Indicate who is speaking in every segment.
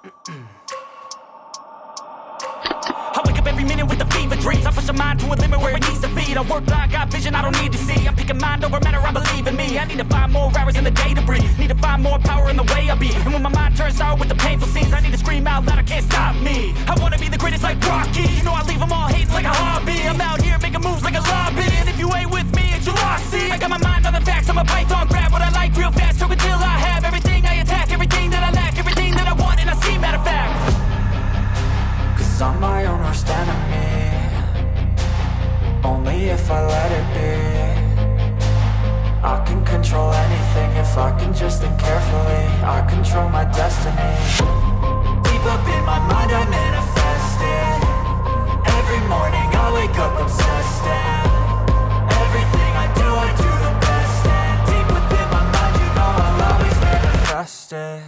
Speaker 1: I wake up every minute with the fever dreams. I push my mind to a limit where it needs to feed. I work blind, got vision I don't need to see. I'm picking mind over matter, I believe in me. I need to find more hours in the day to breathe. Need to find more power in the way I be. And when my mind turns sour with the painful scenes, I need to scream out loud, I can't stop me. I wanna be the greatest like Rocky. You know I leave them all hating like a hobby. I'm out here making moves like a lobby. And if you ain't with me, it's your loss. See, I got my mind on the facts, I'm a python. Grab what I like real fast, choke until I have everything I attack. Everything that I lack, everything that I want, and I see, matter of fact.
Speaker 2: Cause I'm my own worst enemy. Only if I let it be. I can control anything if I can just think carefully. I control my destiny. Deep up in my mind I manifest it. Every morning I wake up obsessed, and everything I do the best. And deep within my mind you know I'll always manifest it.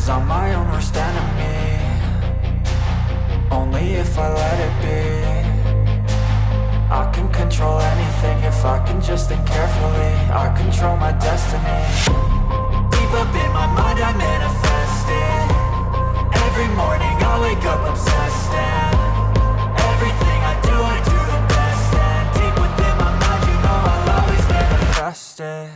Speaker 2: I'm my own worst enemy. Only if I let it be. I can control anything if I can just think carefully. I control my destiny. Deep up in my mind I manifest it. Every morning I wake up obsessed, and everything I do the best. And deep within my mind you know I'll always manifest it.